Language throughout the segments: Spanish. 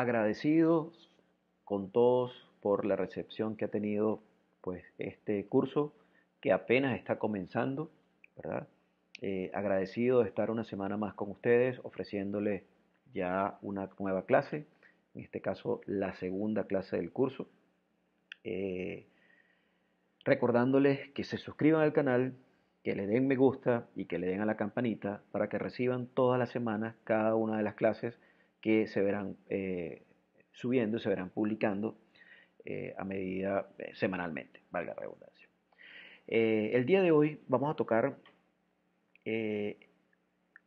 agradecidos con todos por la recepción que ha tenido pues este curso que apenas está comenzando, ¿verdad? Agradecido de estar una semana más con ustedes, ofreciéndoles ya una nueva clase, en este caso la segunda clase del curso. Eh, Recordándoles que se suscriban al canal, que le den me gusta y que le den a la campanita para que reciban todas las semanas cada una de las clases que se verán subiendo, se verán publicando a medida semanalmente, valga la redundancia. El día de hoy vamos a tocar eh,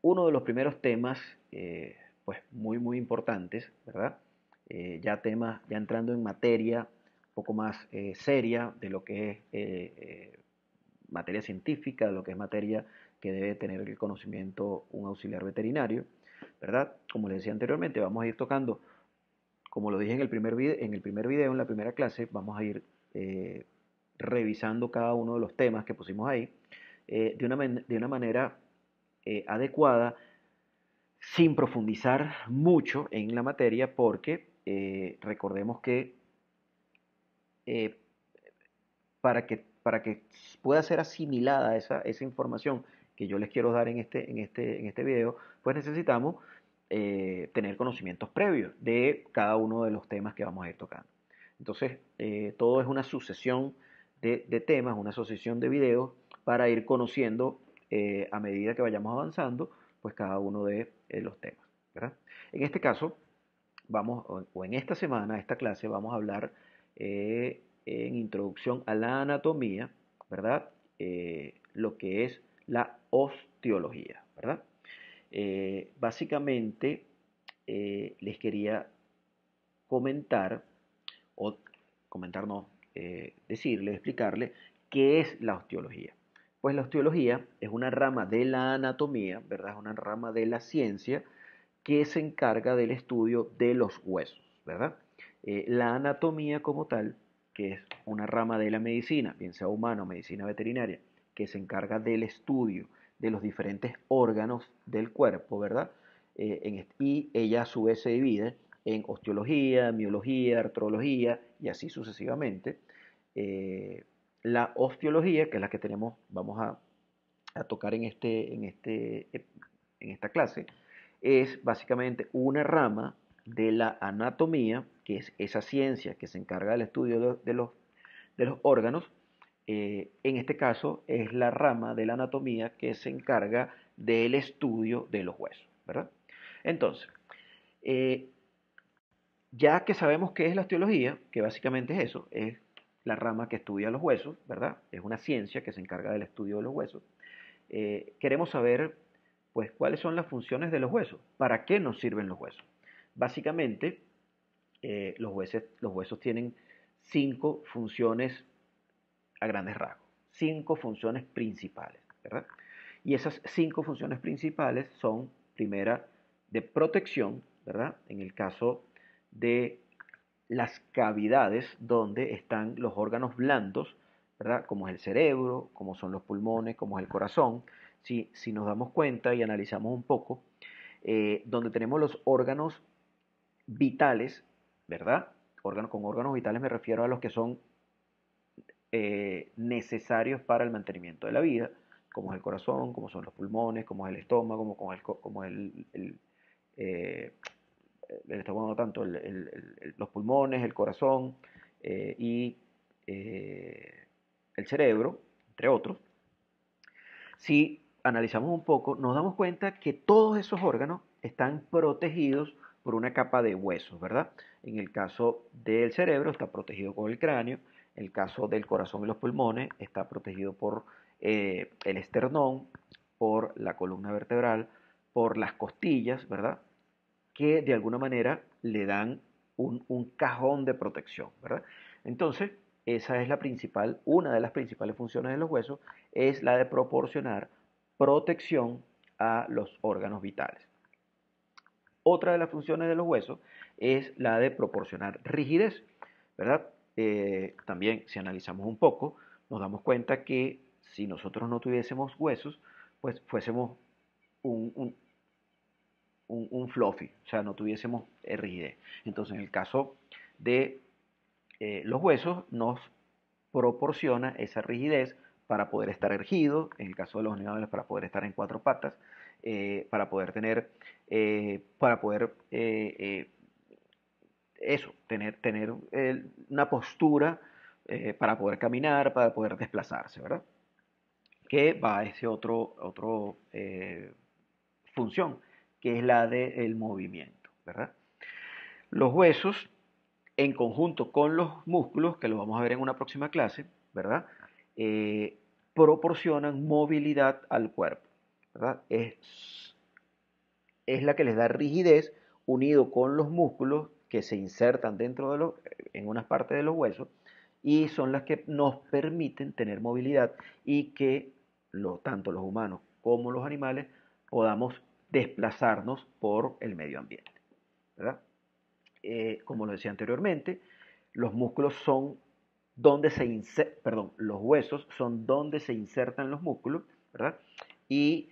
uno de los primeros temas, pues muy importantes, ¿verdad? Ya entrando en materia un poco más seria de lo que es materia científica, de lo que es materia que debe tener el conocimiento un auxiliar veterinario, ¿verdad? Como les decía anteriormente, vamos a ir tocando, como lo dije en el primer video, en la primera clase, vamos a ir revisando cada uno de los temas que pusimos ahí de una manera adecuada, sin profundizar mucho en la materia, porque recordemos que eh, para que pueda ser asimilada esa información que yo les quiero dar en este video, pues necesitamos tener conocimientos previos de cada uno de los temas que vamos a ir tocando. Entonces, todo es una sucesión de temas, una sucesión de videos para ir conociendo a medida que vayamos avanzando, pues cada uno de los temas, ¿verdad? En este caso, o en esta semana, esta clase, vamos a hablar en introducción a la anatomía, ¿verdad? Lo que es la osteología, ¿verdad? Básicamente, les quería comentar, o comentar no, decirle, explicarle qué es la osteología. Pues la osteología es una rama de la anatomía, ¿verdad? Es una rama de la ciencia que se encarga del estudio de los huesos, ¿verdad? La anatomía como tal, que es una rama de la medicina, bien sea humana o medicina veterinaria, que se encarga del estudio de los diferentes órganos del cuerpo, ¿verdad? Y ella a su vez se divide en osteología, miología, artrología y así sucesivamente. La osteología, que es la que vamos a tocar en esta clase, es básicamente una rama de la anatomía, que es esa ciencia que se encarga del estudio de los órganos. En este caso es la rama de la anatomía que se encarga del estudio de los huesos, ¿verdad? Entonces, eh, ya que sabemos qué es la osteología, que básicamente es eso, es la rama que estudia los huesos, ¿verdad? Es una ciencia que se encarga del estudio de los huesos. Queremos saber, pues, cuáles son las funciones de los huesos, para qué nos sirven los huesos. Básicamente, los huesos tienen 5 funciones a grandes rasgos, 5 funciones principales, ¿verdad? Y esas 5 funciones principales son, primera, de protección, ¿verdad? En el caso de las cavidades donde están los órganos blandos, ¿verdad? Como es el cerebro, como son los pulmones, como es el corazón. Si nos damos cuenta y analizamos un poco, donde tenemos los órganos vitales, ¿verdad? Con órganos vitales me refiero a los que son necesarios para el mantenimiento de la vida, como es el corazón, como son los pulmones, como es el estómago, como es eh, el estómago no tanto, los pulmones, el corazón y el cerebro, entre otros. Si analizamos un poco, nos damos cuenta que todos esos órganos están protegidos por una capa de huesos, ¿verdad? En el caso del cerebro está protegido por el cráneo, en el caso del corazón y los pulmones está protegido por el esternón, por la columna vertebral, por las costillas, ¿verdad? Que de alguna manera le dan un cajón de protección, ¿verdad? Entonces, esa es una de las principales funciones de los huesos, es la de proporcionar protección a los órganos vitales. Otra de las funciones de los huesos es la de proporcionar rigidez, ¿verdad? También, si analizamos un poco, nos damos cuenta que si nosotros no tuviésemos huesos, pues fuésemos un, un fluffy, o sea, no tuviésemos rigidez. Entonces, en el caso de los huesos, nos proporciona esa rigidez para poder estar erguido, en el caso de los animales, para poder estar en cuatro patas, para poder tener, para poder eso, tener una postura para poder caminar, para poder desplazarse, ¿verdad? Que va a ese otro función, que es la del movimiento, ¿verdad? Los huesos, en conjunto con los músculos, que lo vamos a ver en una próxima clase, ¿verdad? Eh, proporcionan movilidad al cuerpo, ¿verdad? Es la que les da rigidez unido con los músculos que se insertan dentro de en unas partes de los huesos y son las que nos permiten tener movilidad y que tanto los humanos como los animales podamos desplazarnos por el medio ambiente, ¿verdad? Como lo decía anteriormente, los músculos son donde los huesos son donde se insertan los músculos, ¿verdad? Y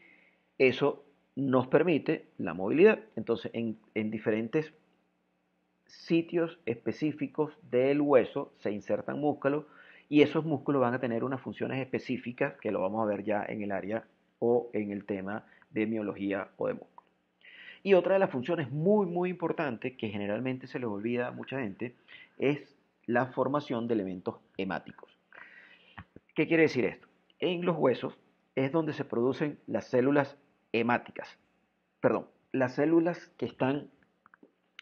eso nos permite la movilidad. Entonces, en diferentes sitios específicos del hueso se insertan músculos y esos músculos van a tener unas funciones específicas que lo vamos a ver ya en el área o en el tema de miología o de músculo. Y otra de las funciones muy importantes que generalmente se les olvida a mucha gente es la formación de elementos hemáticos. ¿Qué quiere decir esto? En los huesos es donde se producen las células hemáticas, perdón, las células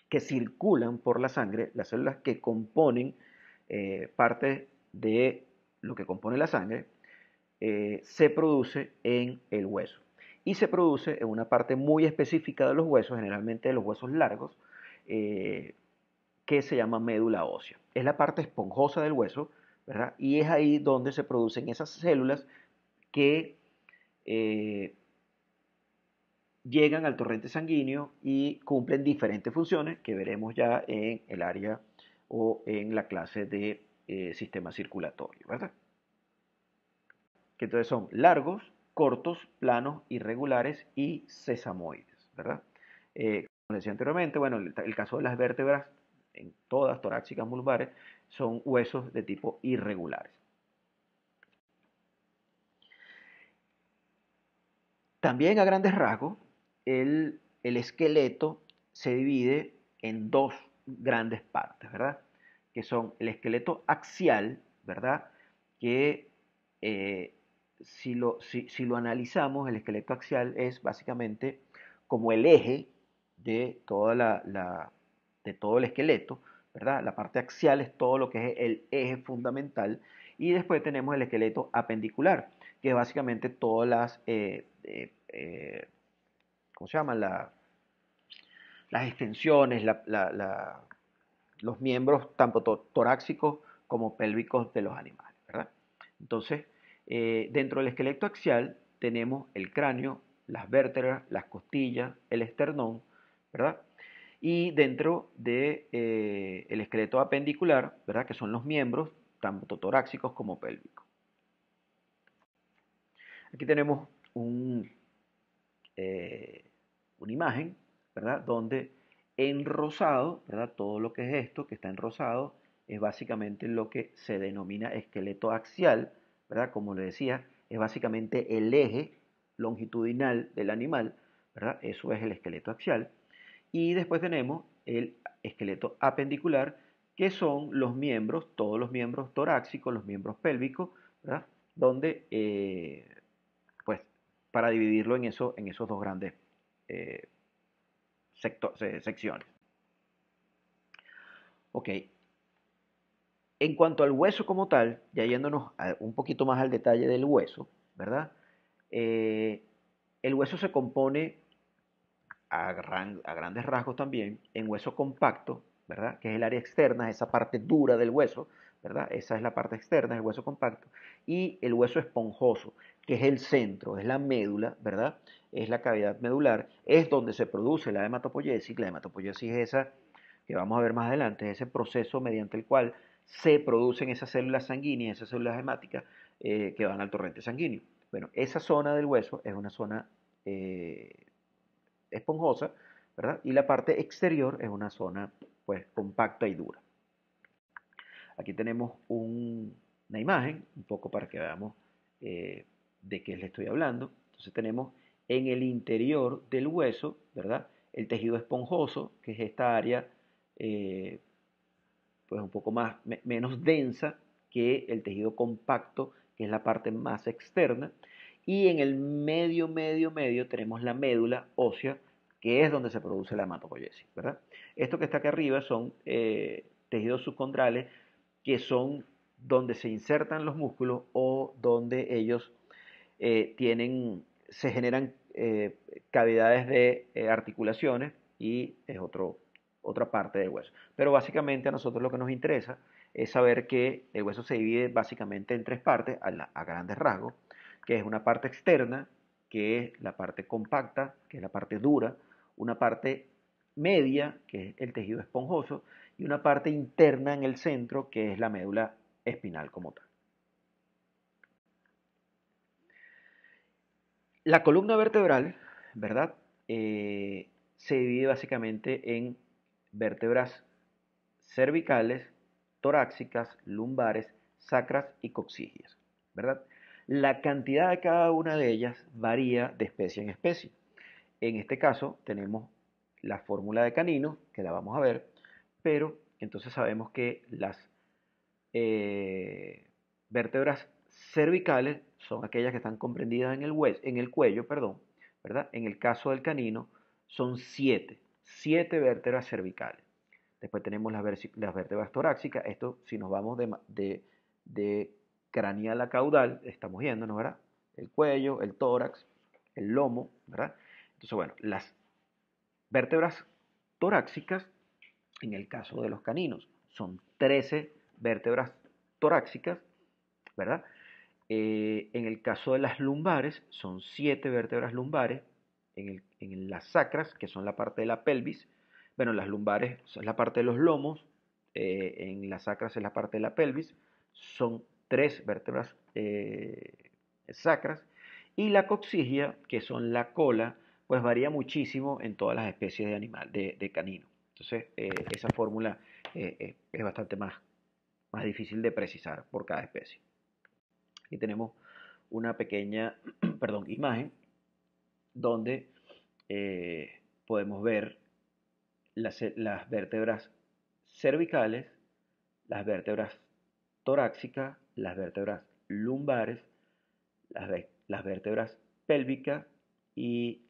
que circulan por la sangre, las células que componen parte de lo que compone la sangre, se produce en el hueso. Y se produce en una parte muy específica de los huesos, generalmente de los huesos largos, que se llama médula ósea. Es la parte esponjosa del hueso, ¿verdad? Y es ahí donde se producen esas células que llegan al torrente sanguíneo y cumplen diferentes funciones que veremos ya en el área o en la clase de sistema circulatorio, ¿verdad? Que entonces son largos, cortos, planos, irregulares y sesamoides, ¿verdad? Como decía anteriormente, bueno, el caso de las vértebras, en todas, torácicas, lumbares, son huesos de tipo irregulares. También a grandes rasgos, el esqueleto se divide en dos grandes partes, ¿verdad? Que son el esqueleto axial, ¿verdad? Que si lo analizamos, el esqueleto axial es básicamente como el eje de, de todo el esqueleto, ¿verdad? La parte axial es todo lo que es el eje fundamental y después tenemos el esqueleto apendicular, que es básicamente todas ¿cómo se llaman? Las extensiones, los miembros tanto torácicos como pélvicos de los animales, ¿verdad? Entonces, dentro del esqueleto axial tenemos el cráneo, las vértebras, las costillas, el esternón, ¿verdad? Y dentro del el esqueleto apendicular, ¿verdad? Que son los miembros tanto torácicos como pélvicos. Aquí tenemos una imagen, ¿verdad? Donde en rosado, ¿verdad? Todo lo que es esto, que está en rosado, es básicamente lo que se denomina esqueleto axial, ¿verdad? Como le decía, es básicamente el eje longitudinal del animal, ¿verdad? Eso es el esqueleto axial. Y después tenemos el esqueleto apendicular, que son los miembros, todos los miembros torácicos, los miembros pélvicos, ¿verdad? Donde, pues, para dividirlo en esos dos grandes eh, secciones. Ok, en cuanto al hueso como tal, ya yéndonos un poquito más al detalle del hueso, ¿verdad? Eh, el hueso se compone a grandes rasgos también en hueso compacto, ¿verdad? Que es el área externa, esa parte dura del hueso, ¿verdad? Esa es la parte externa del hueso compacto. Y el hueso esponjoso, que es el centro, es la médula, ¿verdad? Es la cavidad medular, es donde se produce la hematopoiesis. La hematopoiesis es esa que vamos a ver más adelante, es ese proceso mediante el cual se producen esas células sanguíneas, esas células hemáticas que van al torrente sanguíneo. Bueno, esa zona del hueso es una zona esponjosa, ¿verdad? Y la parte exterior es una zona pues compacta y dura. Aquí tenemos una imagen, un poco para que veamos de qué le estoy hablando. Entonces tenemos en el interior del hueso, ¿verdad? El tejido esponjoso, que es esta área pues un poco menos densa que el tejido compacto, que es la parte más externa. Y en el medio tenemos la médula ósea, que es donde se produce la hematopoiesis, ¿verdad? Esto que está aquí arriba son tejidos subcondrales, que son donde se insertan los músculos o donde ellos se generan cavidades de articulaciones y es otra parte del hueso. Pero básicamente a nosotros lo que nos interesa es saber que el hueso se divide básicamente en tres partes a grandes rasgos, que es una parte externa, que es la parte compacta, que es la parte dura, una parte media, que es el tejido esponjoso, y una parte interna en el centro, que es la médula espinal como tal. La columna vertebral, ¿verdad? Se divide básicamente en vértebras cervicales, torácicas, lumbares, sacras y coxígeas, ¿verdad? La cantidad de cada una de ellas varía de especie en especie. En este caso tenemos la fórmula de Canino, que la vamos a ver, pero entonces sabemos que las vértebras cervicales son aquellas que están comprendidas en el cuello, perdón, ¿verdad? En el caso del canino son siete vértebras cervicales. Después tenemos las vértebras torácicas. Esto, si nos vamos de craneal a caudal, estamos yéndonos, ¿verdad? El cuello, el tórax, el lomo, ¿verdad? Entonces, bueno, las vértebras torácicas, en el caso de los caninos, son 13 vértebras torácicas, ¿verdad? En el caso de las lumbares, son 7 vértebras lumbares. En las sacras, que son la parte de la pelvis, bueno, las lumbares es la parte de los lomos, en las sacras es la parte de la pelvis, son 3 vértebras sacras, y la coxigia, que son la cola, pues varía muchísimo en todas las especies de animal, de canino. Entonces, esa fórmula es bastante más difícil de precisar por cada especie. Aquí tenemos una pequeña perdón, imagen donde podemos ver las vértebras cervicales, las vértebras torácicas, las vértebras lumbares, las vértebras pélvicas y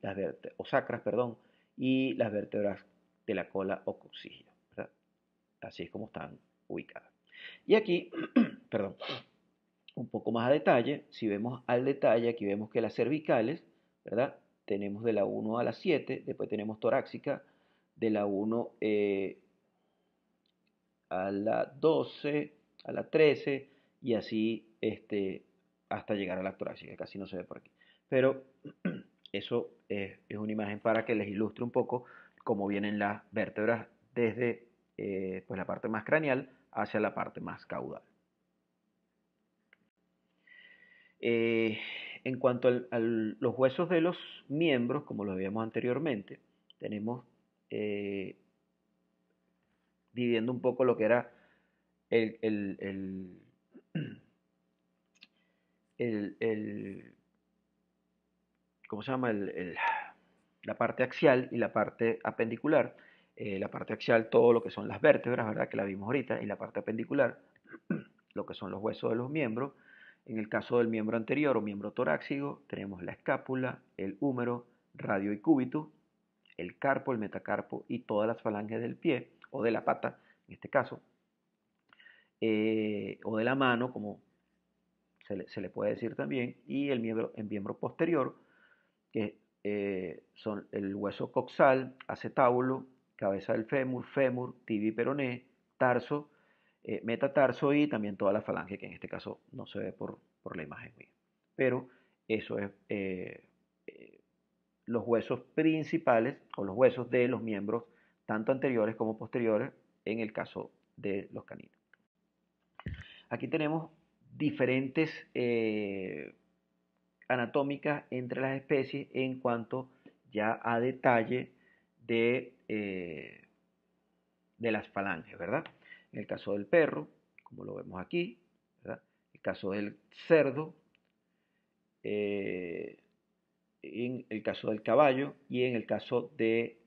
o sacras, perdón, y las vértebras de la cola o coxígeo, ¿verdad? Así es como están ubicadas. Y aquí, perdón, un poco más a detalle, si vemos al detalle, aquí vemos que las cervicales, ¿verdad? Tenemos de la 1 a la 7, después tenemos torácica de la 1 a la 12, a la 13 y así hasta llegar a la torácica, que casi no se ve por aquí. Pero eso es una imagen para que les ilustre un poco cómo vienen las vértebras desde pues la parte más craneal hacia la parte más caudal. Eh, en cuanto a los huesos de los miembros, como lo veíamos anteriormente, tenemos dividiendo un poco lo que era el, el, el, el ¿cómo se llama? La parte axial y la parte apendicular. La parte axial, todo lo que son las vértebras, ¿verdad? Que la vimos ahorita, y la parte apendicular, lo que son los huesos de los miembros. En el caso del miembro anterior o miembro torácico, tenemos la escápula, el húmero, radio y cúbito, el carpo, el metacarpo y todas las falanges del pie o de la pata, en este caso, o de la mano, como se le puede decir también, y el miembro posterior, que son el hueso coxal, acetábulo, cabeza del fémur, tibia y peroné, tarso, metatarso y también toda la falange, que en este caso no se ve por la imagen mía. Pero eso es los huesos principales o los huesos de los miembros, tanto anteriores como posteriores, en el caso de los caninos. Aquí tenemos diferentes anatómicas entre las especies en cuanto ya a detalle de las falanges, ¿verdad? En el caso del perro, como lo vemos aquí, ¿verdad? En el caso del cerdo, en el caso del caballo y en el caso de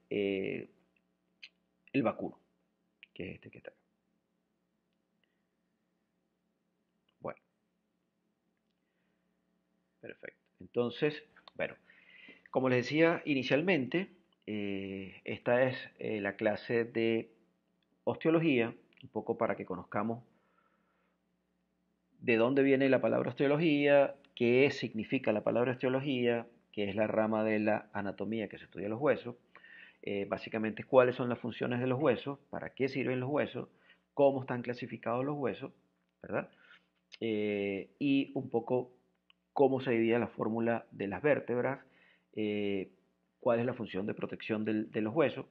el vacuno, que es este que está acá. Bueno, perfecto. Entonces, bueno, como les decía inicialmente, esta es la clase de osteología, un poco para que conozcamos de dónde viene la palabra osteología, qué significa la palabra osteología, que es la rama de la anatomía que se estudia los huesos, básicamente cuáles son las funciones de los huesos, para qué sirven los huesos, cómo están clasificados los huesos, ¿verdad? Y un poco cómo se divide la fórmula de las vértebras, eh, cuál es la función de protección de los huesos.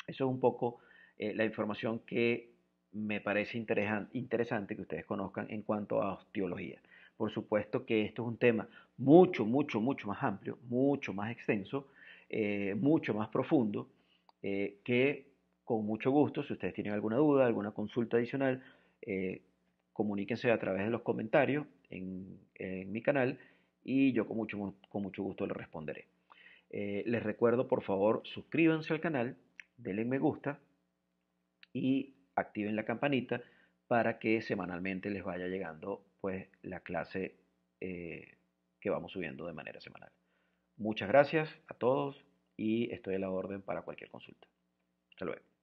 Eso es un poco la información que me parece interesante que ustedes conozcan en cuanto a osteología. Por supuesto que esto es un tema mucho, mucho, mucho más amplio, mucho más extenso, mucho más profundo, que con mucho gusto, si ustedes tienen alguna duda, alguna consulta adicional, eh, comuníquense a través de los comentarios en mi canal y yo con mucho gusto les responderé. Les recuerdo, por favor, suscríbanse al canal, denle me gusta y activen la campanita para que semanalmente les vaya llegando pues la clase que vamos subiendo de manera semanal. Muchas gracias a todos y estoy a la orden para cualquier consulta. Hasta luego.